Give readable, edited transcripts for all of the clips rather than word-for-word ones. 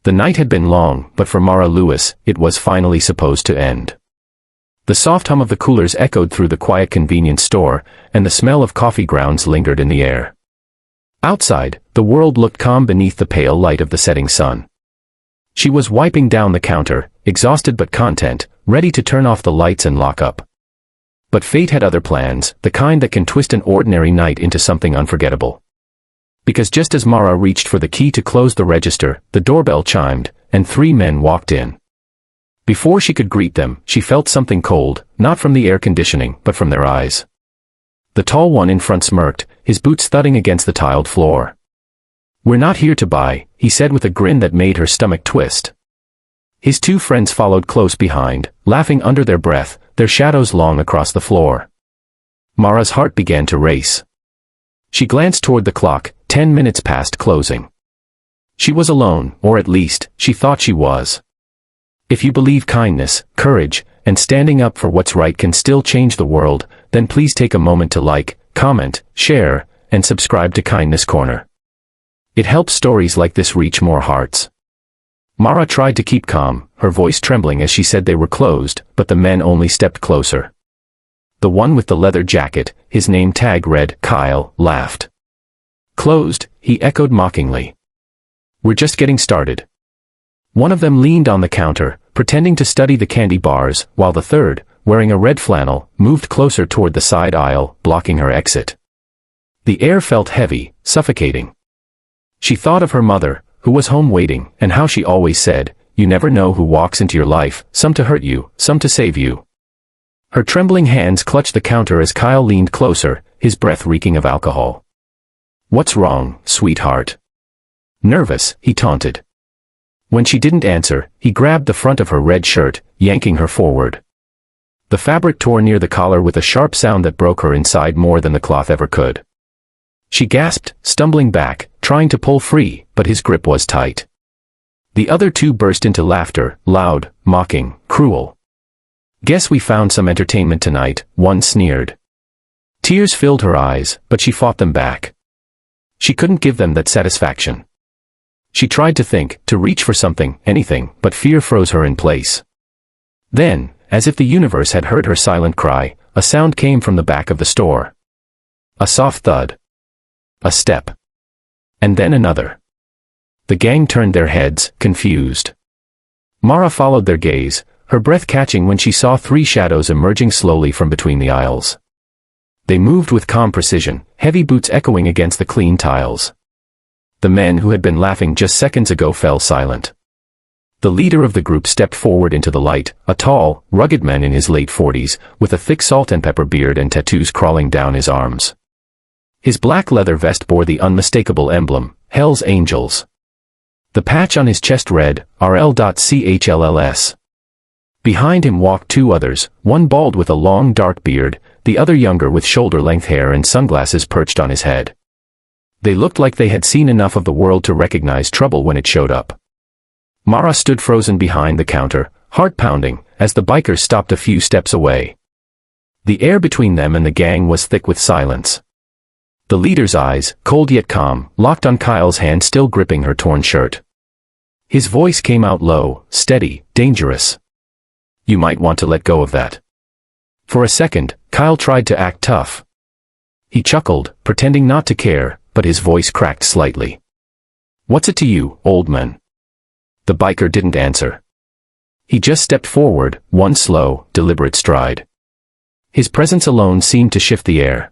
The night had been long, but for Mara Lewis, it was finally supposed to end. The soft hum of the coolers echoed through the quiet convenience store, and the smell of coffee grounds lingered in the air. Outside, the world looked calm beneath the pale light of the setting sun. She was wiping down the counter, exhausted but content, ready to turn off the lights and lock up. But fate had other plans, the kind that can twist an ordinary night into something unforgettable. Because just as Mara reached for the key to close the register, the doorbell chimed, and 3 men walked in. Before she could greet them, she felt something cold, not from the air conditioning, but from their eyes. The tall one in front smirked, his boots thudding against the tiled floor. "We're not here to buy," he said with a grin that made her stomach twist. His 2 friends followed close behind, laughing under their breath, their shadows long across the floor. Mara's heart began to race. She glanced toward the clock, 10 minutes past closing. She was alone, or at least, she thought she was. If you believe kindness, courage, and standing up for what's right can still change the world, then please take a moment to like, comment, share, and subscribe to Kindness Corner. It helps stories like this reach more hearts. Mara tried to keep calm, her voice trembling as she said they were closed, but the men only stepped closer. The one with the leather jacket, his name tag read Kyle, laughed. "Closed?" he echoed mockingly. "We're just getting started." One of them leaned on the counter, pretending to study the candy bars, while the third, wearing a red flannel, moved closer toward the side aisle, blocking her exit. The air felt heavy, suffocating. She thought of her mother, who was home waiting, and how she always said, "You never know who walks into your life, some to hurt you, some to save you." Her trembling hands clutched the counter as Kyle leaned closer, his breath reeking of alcohol. "What's wrong, sweetheart?" "Nervous," he taunted. When she didn't answer, he grabbed the front of her red shirt, yanking her forward. The fabric tore near the collar with a sharp sound that broke her inside more than the cloth ever could. She gasped, stumbling back, trying to pull free, but his grip was tight. The other 2 burst into laughter, loud, mocking, cruel. "Guess we found some entertainment tonight," one sneered. Tears filled her eyes, but she fought them back. She couldn't give them that satisfaction. She tried to think, to reach for something, anything, but fear froze her in place. Then, as if the universe had heard her silent cry, a sound came from the back of the store. A soft thud. A step. And then another. The gang turned their heads, confused. Mara followed their gaze, her breath catching when she saw 3 shadows emerging slowly from between the aisles. They moved with calm precision, heavy boots echoing against the clean tiles. The men who had been laughing just seconds ago fell silent. The leader of the group stepped forward into the light, a tall, rugged man in his late 40s, with a thick salt and pepper beard and tattoos crawling down his arms. His black leather vest bore the unmistakable emblem, Hell's Angels. The patch on his chest read, RL.CHLLS. Behind him walked 2 others, one bald with a long dark beard, the other younger with shoulder-length hair and sunglasses perched on his head. They looked like they had seen enough of the world to recognize trouble when it showed up. Mara stood frozen behind the counter, heart pounding, as the bikers stopped a few steps away. The air between them and the gang was thick with silence. The leader's eyes, cold yet calm, locked on Kyle's hand still gripping her torn shirt. His voice came out low, steady, dangerous. "You might want to let go of that." For a second, Kyle tried to act tough. He chuckled, pretending not to care, but his voice cracked slightly. "What's it to you, old man?" The biker didn't answer. He just stepped forward, one slow, deliberate stride. His presence alone seemed to shift the air.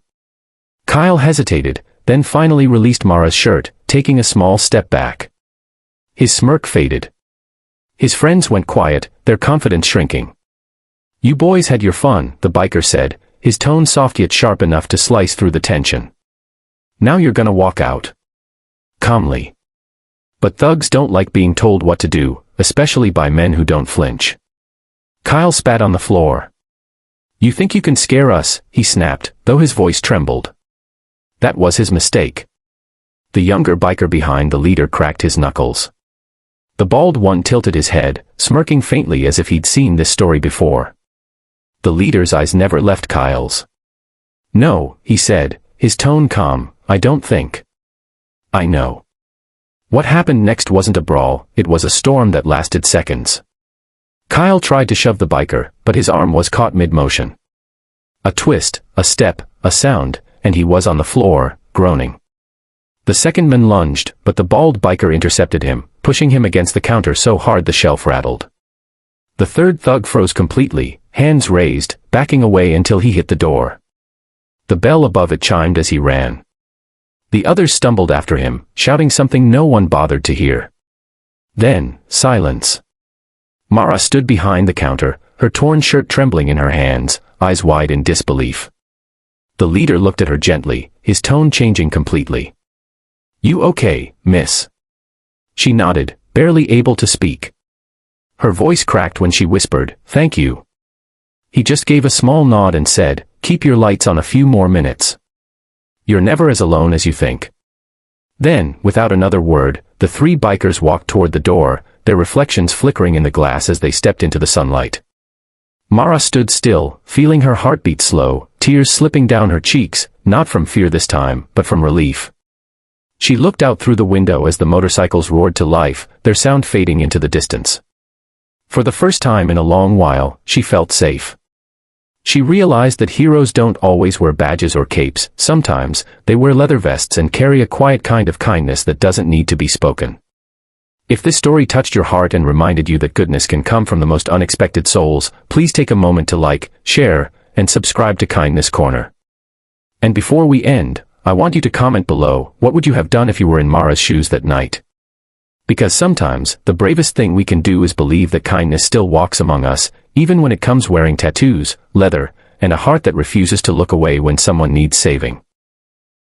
Kyle hesitated, then finally released Mara's shirt, taking a small step back. His smirk faded. His friends went quiet, their confidence shrinking. "You boys had your fun," the biker said, his tone soft yet sharp enough to slice through the tension. "Now you're gonna walk out." Calmly. But thugs don't like being told what to do, especially by men who don't flinch. Kyle spat on the floor. "You think you can scare us?" he snapped, though his voice trembled. That was his mistake. The younger biker behind the leader cracked his knuckles. The bald one tilted his head, smirking faintly as if he'd seen this story before. The leader's eyes never left Kyle's. "No," he said, his tone calm, "I don't think." "I know." What happened next wasn't a brawl, it was a storm that lasted seconds. Kyle tried to shove the biker, but his arm was caught mid-motion. A twist, a step, a sound, and he was on the floor, groaning. The second man lunged, but the bald biker intercepted him, pushing him against the counter so hard the shelf rattled. The third thug froze completely, hands raised, backing away until he hit the door. The bell above it chimed as he ran. The others stumbled after him, shouting something no one bothered to hear. Then, silence. Mara stood behind the counter, her torn shirt trembling in her hands, eyes wide in disbelief. The leader looked at her gently, his tone changing completely. "You okay, miss?" She nodded, barely able to speak. Her voice cracked when she whispered, "Thank you." He just gave a small nod and said, "Keep your lights on a few more minutes. You're never as alone as you think." Then, without another word, the three bikers walked toward the door, their reflections flickering in the glass as they stepped into the sunlight. Mara stood still, feeling her heartbeat slow, tears slipping down her cheeks, not from fear this time, but from relief. She looked out through the window as the motorcycles roared to life, their sound fading into the distance. For the first time in a long while, she felt safe. She realized that heroes don't always wear badges or capes, sometimes, they wear leather vests and carry a quiet kind of kindness that doesn't need to be spoken. If this story touched your heart and reminded you that goodness can come from the most unexpected souls, please take a moment to like, share, and subscribe to Kindness Corner. And before we end, I want you to comment below, what would you have done if you were in Mara's shoes that night? Because sometimes, the bravest thing we can do is believe that kindness still walks among us, even when it comes wearing tattoos, leather, and a heart that refuses to look away when someone needs saving.